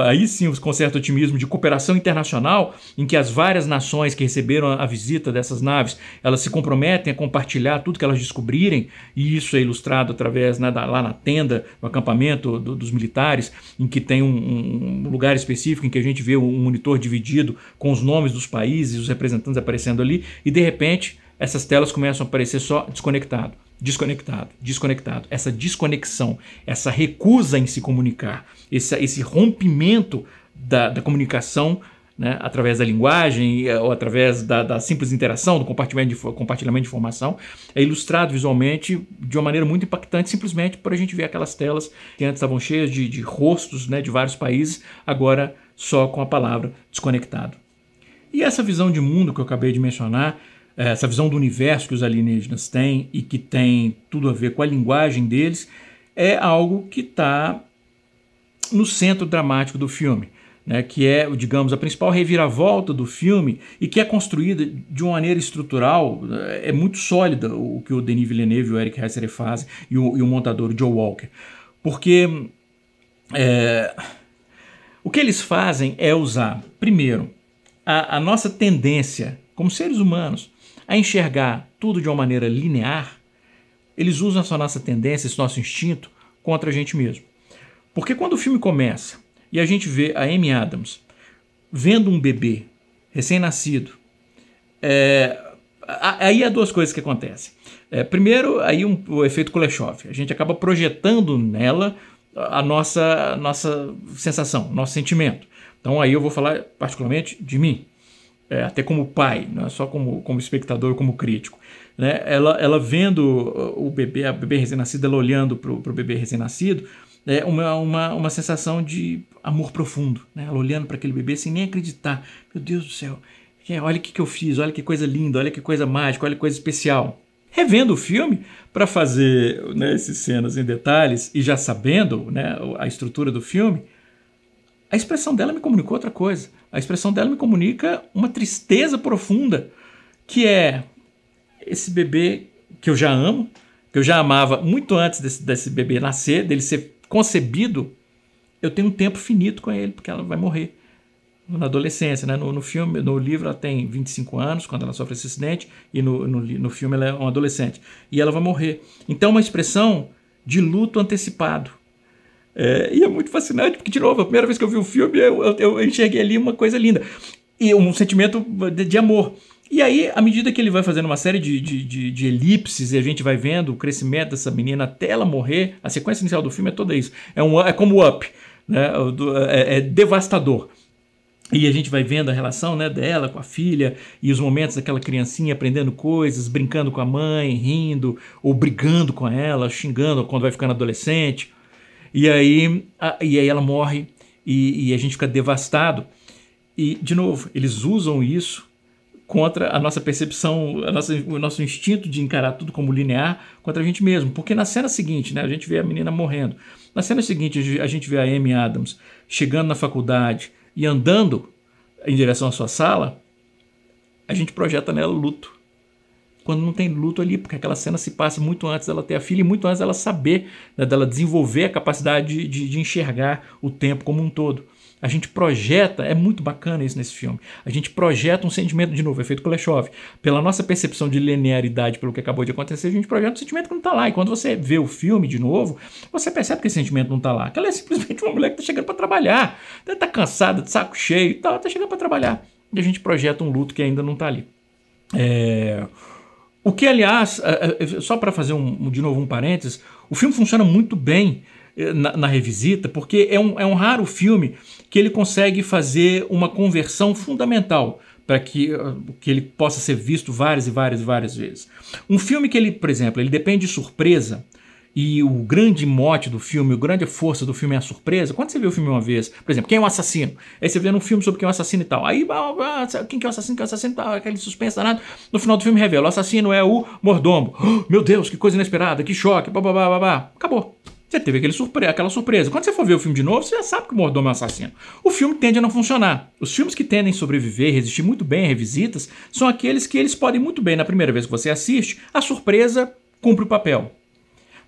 aí sim, com certo otimismo, de cooperação internacional, em que as várias nações que receberam a visita dessas naves, elas se comprometem a compartilhar tudo que elas descobrirem, e isso é ilustrado através, né, lá na tenda, no acampamento dos militares, em que tem um lugar específico em que a gente vê um monitor dividido com os nomes dos países e os representantes aparecendo ali, e de repente essas telas começam a aparecer só desconectado, desconectado, desconectado. Essa desconexão, essa recusa em se comunicar, esse rompimento da comunicação, né, através da linguagem ou através da simples interação, do compartilhamento de informação, é ilustrado visualmente de uma maneira muito impactante, simplesmente por a gente ver aquelas telas que antes estavam cheias de rostos, né, de vários países, agora só com a palavra desconectado. E essa visão de mundo que eu acabei de mencionar, essa visão do universo que os alienígenas têm e que tem tudo a ver com a linguagem deles, é algo que está no centro dramático do filme, né, que é, digamos, a principal reviravolta do filme e que é construída de uma maneira estrutural, é muito sólida o que o Denis Villeneuve e o Eric Heisserer fazem e o montador Joe Walker. Porque o que eles fazem é usar, primeiro, a nossa tendência como seres humanos a enxergar tudo de uma maneira linear. Eles usam essa nossa tendência, esse nosso instinto contra a gente mesmo. Porque quando o filme começa e a gente vê a Amy Adams vendo um bebê recém-nascido, aí há duas coisas que acontecem. Primeiro, aí o efeito Kuleshov. A gente acaba projetando nela a nossa sensação, nosso sentimento. Então aí eu vou falar particularmente de mim. Até como pai, não é só como espectador, como crítico, né? Ela vendo o bebê, a bebê recém-nascida, ela olhando para o bebê recém-nascido, é uma sensação de amor profundo, né? Ela olhando para aquele bebê sem nem acreditar. Meu Deus do céu, olha o que eu fiz, olha que coisa linda, olha que coisa mágica, olha que coisa especial. Revendo o filme, para fazer, né, essas cenas em detalhes e já sabendo, né, a estrutura do filme, a expressão dela me comunicou outra coisa. A expressão dela me comunica uma tristeza profunda, que é esse bebê que eu já amo, que eu já amava muito antes desse bebê nascer, dele ser concebido. Eu tenho um tempo finito com ele, porque ela vai morrer na adolescência, né? No filme, no livro, ela tem 25 anos quando ela sofre esse acidente, e no filme ela é uma adolescente. E ela vai morrer. Então, uma expressão de luto antecipado. E é muito fascinante, porque, de novo, a primeira vez que eu vi o filme, eu enxerguei ali uma coisa linda. E um sentimento de amor. E aí, à medida que ele vai fazendo uma série de elipses, e a gente vai vendo o crescimento dessa menina até ela morrer, a sequência inicial do filme é toda isso. É como Up, né? É devastador. E a gente vai vendo a relação, né, dela com a filha e os momentos daquela criancinha aprendendo coisas, brincando com a mãe, rindo, ou brigando com ela, xingando quando vai ficando adolescente. E aí ela morre e a gente fica devastado. E, de novo, eles usam isso contra a nossa percepção, o nosso instinto de encarar tudo como linear contra a gente mesmo. Porque na cena seguinte, né, a gente vê a menina morrendo. Na cena seguinte, a gente vê a Amy Adams chegando na faculdade e andando em direção à sua sala, a gente projeta nela luto. Quando não tem luto ali, porque aquela cena se passa muito antes dela ter a filha e muito antes dela saber, né, dela desenvolver a capacidade de enxergar o tempo como um todo. A gente projeta, é muito bacana isso nesse filme, a gente projeta um sentimento, de novo, efeito Kuleshov, pela nossa percepção de linearidade pelo que acabou de acontecer, a gente projeta um sentimento que não está lá, e quando você vê o filme de novo, você percebe que esse sentimento não está lá, que ela é simplesmente uma mulher que está chegando para trabalhar, está cansada, de saco cheio e tal, está chegando para trabalhar, e a gente projeta um luto que ainda não está ali. O que, aliás, só para fazer de novo um parênteses, o filme funciona muito bem na revisita, porque é um raro filme que ele consegue fazer uma conversão fundamental para que ele possa ser visto várias e várias e várias vezes. Um filme que ele, por exemplo, ele depende de surpresa e o grande mote do filme, a grande força do filme é a surpresa. Quando você vê o filme uma vez, por exemplo, quem é o assassino? Aí você vê num filme sobre quem é o assassino e tal. Aí, quem que é o assassino? Quem é o assassino? Tal, aquele suspense danado. No final do filme revela, o assassino é o mordomo. Oh, meu Deus, que coisa inesperada, que choque, babá. Acabou. Você teve aquela surpresa. Quando você for ver o filme de novo, você já sabe que o mordomo é um assassino. O filme tende a não funcionar. Os filmes que tendem a sobreviver, resistir muito bem a revisitas, são aqueles que eles podem muito bem, na primeira vez que você assiste, a surpresa cumpre o papel.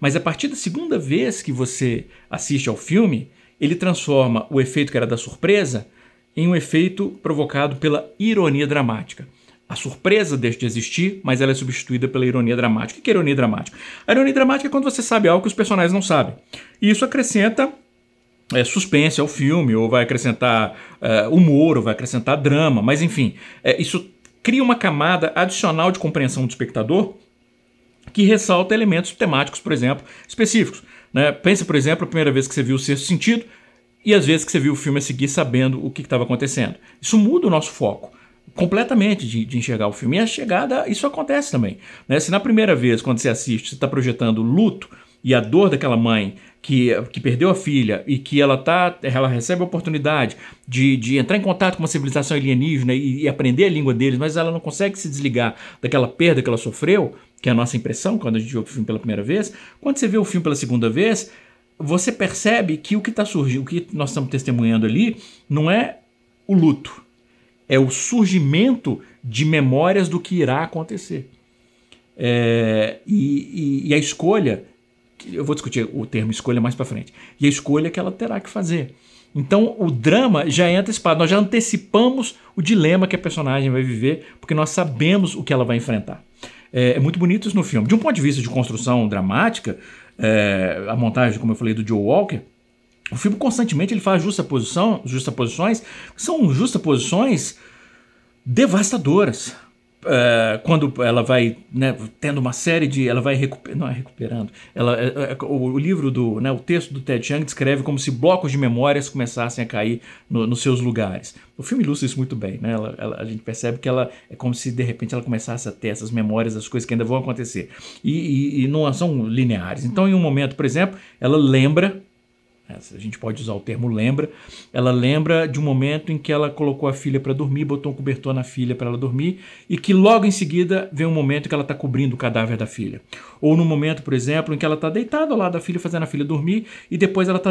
Mas a partir da segunda vez que você assiste ao filme, ele transforma o efeito que era da surpresa em um efeito provocado pela ironia dramática. A surpresa deixa de existir, mas ela é substituída pela ironia dramática. O que é ironia dramática? A ironia dramática é quando você sabe algo que os personagens não sabem. E isso acrescenta suspense ao filme, ou vai acrescentar humor, ou vai acrescentar drama, mas enfim, isso cria uma camada adicional de compreensão do espectador que ressalta elementos temáticos, por exemplo, específicos. Né? Pense, por exemplo, a primeira vez que você viu O Sexto Sentido e as vezes que você viu o filme a seguir sabendo o que estava acontecendo. Isso muda o nosso foco completamente de enxergar o filme. E a chegada, isso acontece também. Né? Se na primeira vez, quando você assiste, você está projetando o luto e a dor daquela mãe que perdeu a filha e que ela recebe a oportunidade de entrar em contato com uma civilização alienígena e aprender a língua deles, mas ela não consegue se desligar daquela perda que ela sofreu, que é a nossa impressão quando a gente vê o filme pela primeira vez. Quando você vê o filme pela segunda vez, você percebe que o que está surgindo, o que nós estamos testemunhando ali, não é o luto, é o surgimento de memórias do que irá acontecer. E a escolha, eu vou discutir o termo escolha mais para frente, e a escolha que ela terá que fazer. Então o drama já entra esse nós já antecipamos o dilema que a personagem vai viver, porque nós sabemos o que ela vai enfrentar. É muito bonito isso no filme. De um ponto de vista de construção dramática, a montagem, como eu falei, do Joe Walker, o filme constantemente ele faz justaposições, são justaposições devastadoras. Quando ela vai, né, tendo uma série de... Ela vai recuperando. O livro o texto do Ted Chiang descreve como se blocos de memórias começassem a cair nos seus lugares. O filme ilustra isso muito bem. Né? A gente percebe que ela é como se de repente ela começasse a ter essas memórias das coisas que ainda vão acontecer. E não são lineares. Então, em um momento, por exemplo, ela lembra... A gente pode usar o termo lembra. Ela lembra de um momento em que ela colocou a filha para dormir, botou um cobertor na filha para ela dormir, e que logo em seguida vem um momento em que ela está cobrindo o cadáver da filha. Ou no momento, por exemplo, em que ela está deitada ao lado da filha, fazendo a filha dormir, e depois ela está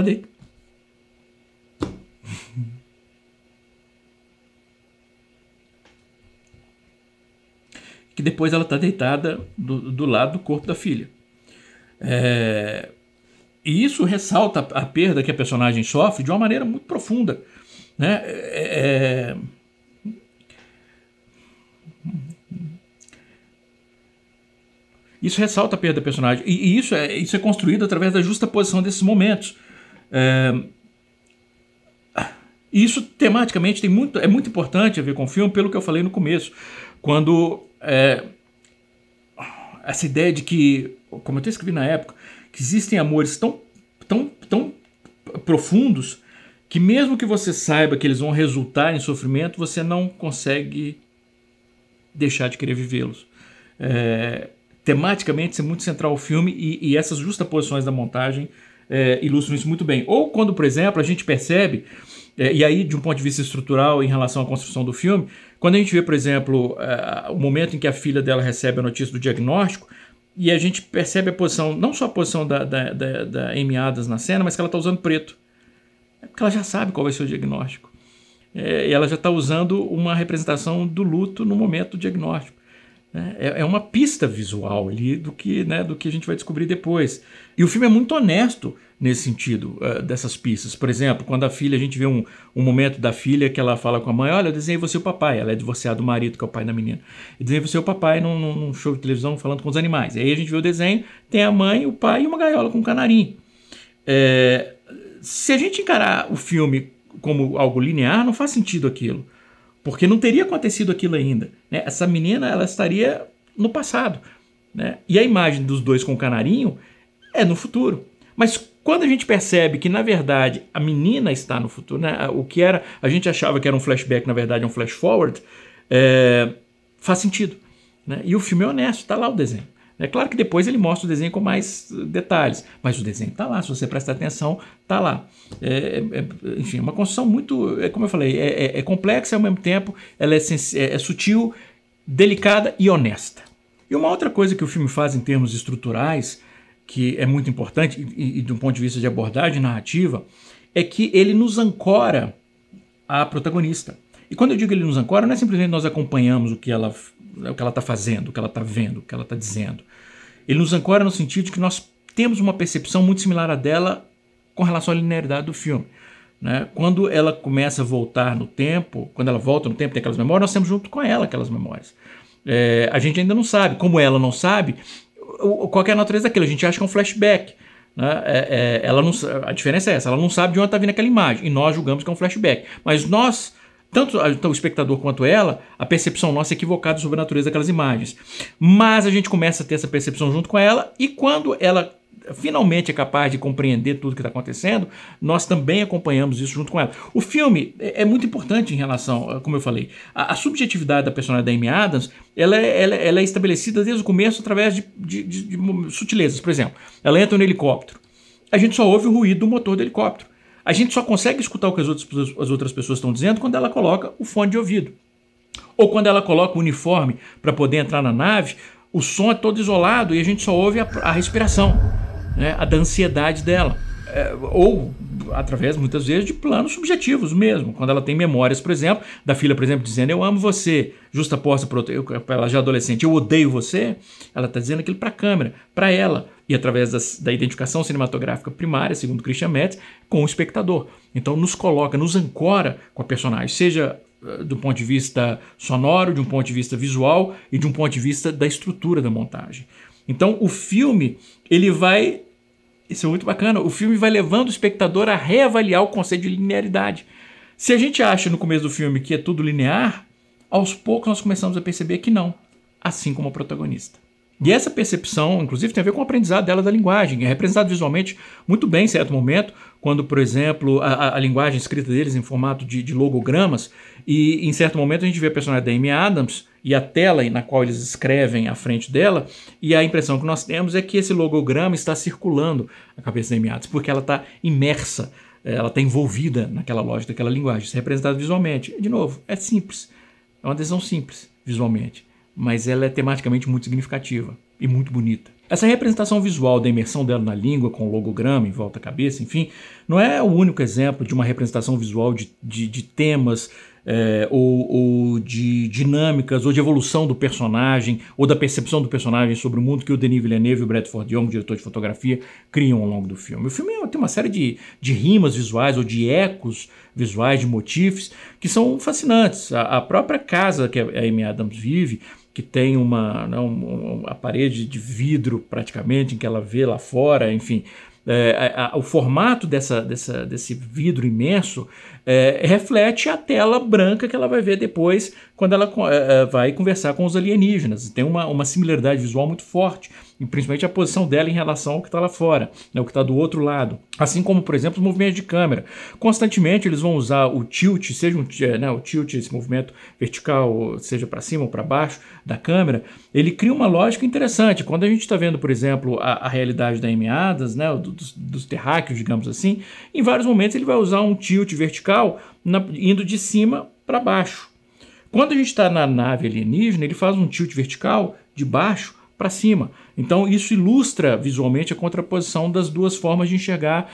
deitada do lado do corpo da filha. E isso ressalta a perda que a personagem sofre de uma maneira muito profunda. Né? Isso ressalta a perda da personagem. E isso é construído através da justaposição desses momentos. Isso, tematicamente, é muito importante a ver com o filme, pelo que eu falei no começo. Quando essa ideia de que, como eu até escrevi na época, que existem amores tão profundos que mesmo que você saiba que eles vão resultar em sofrimento, você não consegue deixar de querer vivê-los. Tematicamente, isso é muito central ao filme e essas justaposições da montagem ilustram isso muito bem. Ou quando, por exemplo, a gente percebe, e aí de um ponto de vista estrutural em relação à construção do filme, quando a gente vê, por exemplo, o momento em que a filha dela recebe a notícia do diagnóstico, e a gente percebe a posição, não só a posição da Amy Adams na cena, mas que ela está usando preto. É porque ela já sabe qual vai ser o diagnóstico. E ela já está usando uma representação do luto no momento do diagnóstico. É uma pista visual ali do que a gente vai descobrir depois. E o filme é muito honesto nesse sentido, dessas pistas. Por exemplo, quando a gente vê um momento da filha que ela fala com a mãe: olha, eu desenhei você o papai. Ela é divorciada do marido, que é o pai da menina. Eu desenhei você o papai num show de televisão falando com os animais. E aí a gente vê o desenho, tem a mãe, o pai e uma gaiola com um canarinho. Se a gente encarar o filme como algo linear, não faz sentido aquilo. Porque não teria acontecido aquilo ainda. Né? Essa menina ela estaria no passado. Né? E a imagem dos dois com o canarinho é no futuro. Mas quando a gente percebe que, na verdade, a menina está no futuro, né? O que a gente achava que era um flashback, na verdade é um flash forward, faz sentido. Né? E o filme é honesto, está lá o desenho. É claro que depois ele mostra o desenho com mais detalhes, mas o desenho está lá, se você prestar atenção, está lá. Enfim, é uma construção muito, como eu falei, é complexa e ao mesmo tempo ela é sutil, delicada e honesta. E uma outra coisa que o filme faz em termos estruturais, que é muito importante e do ponto de vista de abordagem narrativa, é que ele nos ancora a protagonista. E quando eu digo ele nos ancora, não é simplesmente nós acompanhamos o que ela está fazendo, o que ela está vendo, o que ela está dizendo. Ele nos ancora no sentido de que nós temos uma percepção muito similar à dela com relação à linearidade do filme. Né? Quando ela começa a voltar no tempo, quando ela volta no tempo, tem aquelas memórias, nós temos junto com ela aquelas memórias. A gente ainda não sabe, como ela não sabe, qual é a natureza daquilo. A gente acha que é um flashback. Né? Ela não, a diferença é essa, ela não sabe de onde está vindo aquela imagem, e nós julgamos que é um flashback. Mas nós, tanto o espectador quanto ela, a percepção nossa é equivocada sobre a natureza daquelas imagens. Mas a gente começa a ter essa percepção junto com ela, e quando ela finalmente é capaz de compreender tudo que está acontecendo, nós também acompanhamos isso junto com ela. O filme é muito importante em relação, como eu falei, a subjetividade da personagem da Amy Adams, ela é estabelecida desde o começo através de sutilezas. Por exemplo, ela entra no helicóptero, a gente só ouve o ruído do motor do helicóptero. A gente só consegue escutar o que as outras pessoas estão dizendo quando ela coloca o fone de ouvido. Ou quando ela coloca o uniforme para poder entrar na nave, o som é todo isolado e a gente só ouve a respiração, né, da ansiedade dela. Ou através, muitas vezes, de planos subjetivos mesmo. Quando ela tem memórias, por exemplo, da filha, por exemplo, dizendo eu amo você, justa posta para ela já adolescente, eu odeio você, ela está dizendo aquilo para a câmera, para ela, e através da identificação cinematográfica primária, segundo Christian Metz, com o espectador. Então nos coloca, nos ancora com a personagem, seja do ponto de vista sonoro, de um ponto de vista visual e de um ponto de vista da estrutura da montagem. Então o filme, ele vai... Isso é muito bacana. O filme vai levando o espectador a reavaliar o conceito de linearidade. Se a gente acha no começo do filme que é tudo linear, aos poucos nós começamos a perceber que não, assim como a protagonista. E essa percepção, inclusive, tem a ver com o aprendizado dela da linguagem. É representado visualmente muito bem em certo momento, quando, por exemplo, a linguagem escrita deles em formato de logogramas, e em certo momento a gente vê a personagem da Amy Adams e a tela na qual eles escrevem à frente dela, e a impressão que nós temos é que esse logograma está circulando a cabeça da Amy Adams, porque ela está imersa, ela está envolvida naquela lógica daquela linguagem. Isso é representado visualmente. De novo, é simples, é uma decisão simples visualmente, mas ela é tematicamente muito significativa e muito bonita. Essa representação visual da imersão dela na língua, com o logograma em volta da cabeça, enfim, não é o único exemplo de uma representação visual de temas ou de dinâmicas ou de evolução do personagem ou da percepção do personagem sobre o mundo que o Denis Villeneuve e o Bradford Young, diretor de fotografia, criam ao longo do filme. O filme tem uma série de rimas visuais ou de ecos visuais, de motifs, que são fascinantes. A própria casa que a Amy Adams vive, que tem uma parede de vidro praticamente, em que ela vê lá fora, enfim, o formato desse vidro imenso reflete a tela branca que ela vai ver depois quando ela vai conversar com os alienígenas. Tem uma similaridade visual muito forte, e principalmente a posição dela em relação ao que está lá fora, né, o que está do outro lado. Assim como, por exemplo, os movimentos de câmera. Constantemente eles vão usar o tilt, seja o tilt, esse movimento vertical, seja para cima ou para baixo da câmera, ele cria uma lógica interessante. Quando a gente está vendo, por exemplo, a realidade da Amy Adams, né, dos terráqueos, digamos assim, em vários momentos ele vai usar um tilt vertical indo de cima para baixo. Quando a gente está na nave alienígena, ele faz um tilt vertical de baixo para cima. Então isso ilustra visualmente a contraposição das duas formas de enxergar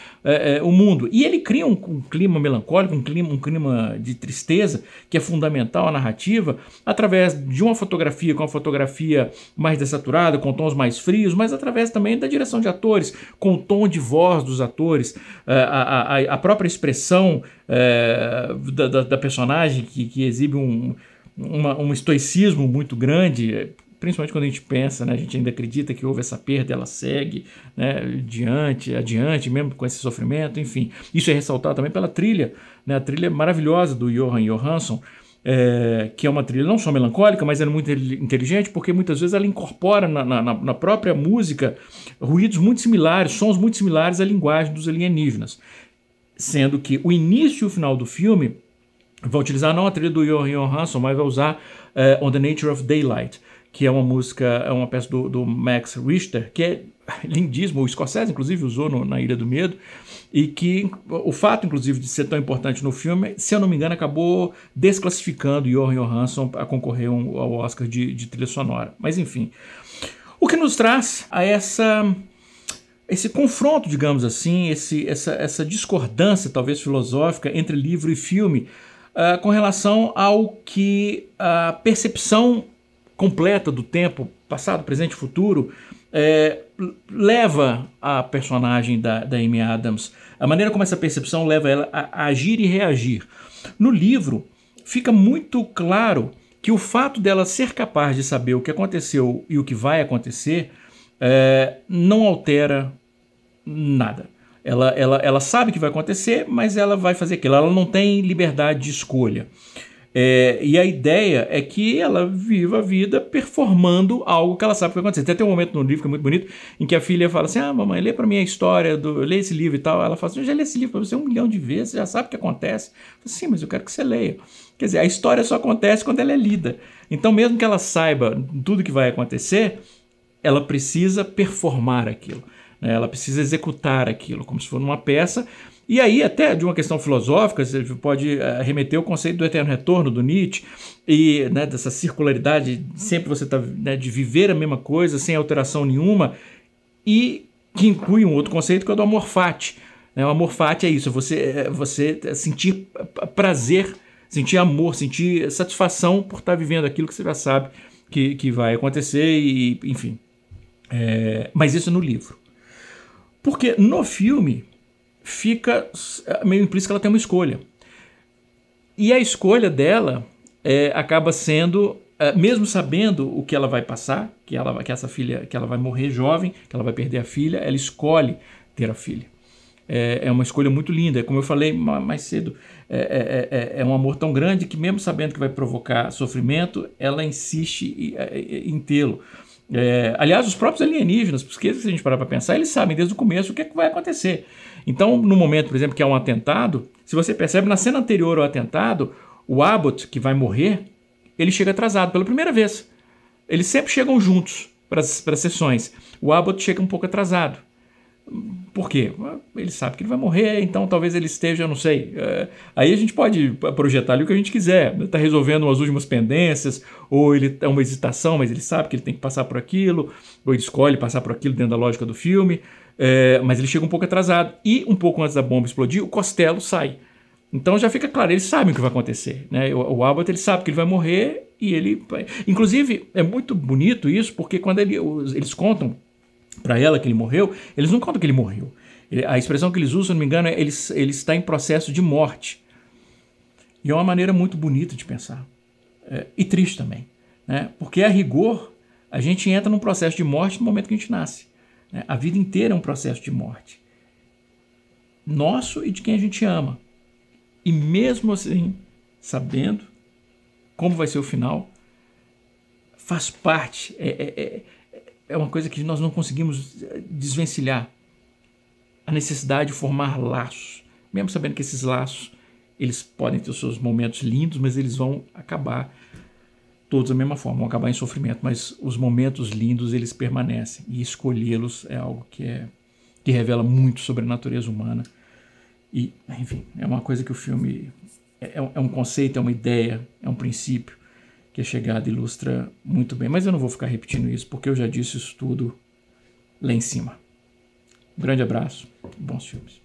o mundo. E ele cria um clima melancólico, um clima de tristeza, que é fundamental à narrativa, através de uma fotografia, com uma fotografia mais dessaturada, com tons mais frios, mas através também da direção de atores, com o tom de voz dos atores, a própria expressão da personagem, que exibe um estoicismo muito grande, principalmente quando a gente pensa, né, a gente ainda acredita que houve essa perda, ela segue, né, adiante, mesmo com esse sofrimento, enfim. Isso é ressaltado também pela trilha, né, a trilha maravilhosa do Jóhann Johansson, que é uma trilha não só melancólica, mas é muito inteligente, porque muitas vezes ela incorpora na própria música ruídos muito similares, sons muito similares à linguagem dos alienígenas. Sendo que o início e o final do filme vai utilizar não a trilha do Jóhann Johansson, mas vai usar On the Nature of Daylight, que é uma música, é uma peça do Max Richter, que é lindíssimo, o Scorsese inclusive usou na Ilha do Medo, e que o fato inclusive de ser tão importante no filme, se eu não me engano, acabou desclassificando Johan Johansson a concorrer ao Oscar de trilha sonora. Mas enfim, o que nos traz a esse confronto, digamos assim, essa discordância talvez filosófica entre livro e filme, com relação ao que a percepção completa do tempo, passado, presente e futuro, leva a personagem da Amy Adams, a maneira como essa percepção leva ela a agir e reagir. No livro, fica muito claro que o fato dela ser capaz de saber o que aconteceu e o que vai acontecer não altera nada. Ela sabe o que vai acontecer, mas ela vai fazer aquilo. Ela não tem liberdade de escolha. E a ideia é que ela viva a vida performando algo que ela sabe que vai acontecer. Tem um momento no livro que é muito bonito, em que a filha fala assim, mamãe, lê pra mim a história, lê esse livro e tal. Ela fala assim, eu já li esse livro pra você 1 milhão de vezes, você já sabe o que acontece. Eu falo, sim, mas eu quero que você leia. Quer dizer, a história só acontece quando ela é lida. Então, mesmo que ela saiba tudo que vai acontecer, ela precisa performar aquilo. Ela precisa executar aquilo, como se fosse uma peça. E aí, até de uma questão filosófica, você pode remeter ao conceito do eterno retorno do Nietzsche, e dessa circularidade, sempre você está de viver a mesma coisa, sem alteração nenhuma, e que inclui um outro conceito que é o do amor fati. O amor fati é isso, você sentir prazer, sentir amor, sentir satisfação por estar vivendo aquilo que você já sabe que vai acontecer, e enfim. Mas isso é no livro. Porque no filme fica meio implícito que ela tem uma escolha. E a escolha dela acaba sendo, mesmo sabendo o que ela vai passar, que essa filha, que ela vai morrer jovem, que ela vai perder a filha, ela escolhe ter a filha. É uma escolha muito linda. Como eu falei mais cedo, é um amor tão grande que, mesmo sabendo que vai provocar sofrimento, ela insiste em tê-lo. Aliás, os próprios alienígenas, porque se a gente parar para pensar, eles sabem desde o começo o que vai acontecer. Então, no momento, por exemplo, que é um atentado, se você percebe, na cena anterior ao atentado, o Abbott, que vai morrer, ele chega atrasado pela primeira vez. Eles sempre chegam juntos para as sessões. O Abbott chega um pouco atrasado. Por quê? Ele sabe que ele vai morrer, então talvez ele esteja, eu não sei. Aí a gente pode projetar ali o que a gente quiser. Está resolvendo as últimas pendências, ou ele é uma hesitação, mas ele sabe que ele tem que passar por aquilo, ou ele escolhe passar por aquilo dentro da lógica do filme, mas ele chega um pouco atrasado. E um pouco antes da bomba explodir, o Costello sai. Então já fica claro, eles sabem o que vai acontecer. O Abbott, ele sabe que ele vai morrer, e ele... Inclusive, é muito bonito isso, porque quando eles contam para ela que ele morreu, eles não contam que ele morreu. A expressão que eles usam, se não me engano, ele está em processo de morte. E é uma maneira muito bonita de pensar. E triste também. Porque, a rigor, a gente entra num processo de morte no momento que a gente nasce. A vida inteira é um processo de morte. Nosso e de quem a gente ama. E mesmo assim, sabendo como vai ser o final, faz parte... É uma coisa que nós não conseguimos desvencilhar. A necessidade de formar laços. Mesmo sabendo que esses laços, eles podem ter os seus momentos lindos, mas eles vão acabar todos da mesma forma. Vão acabar em sofrimento, mas os momentos lindos, eles permanecem. E escolhê-los é algo que revela muito sobre a natureza humana. E, enfim, é uma coisa que o filme... É um conceito, é uma ideia, é um princípio que a chegada ilustra muito bem. Mas eu não vou ficar repetindo isso, porque eu já disse isso tudo lá em cima. Um grande abraço, bons filmes.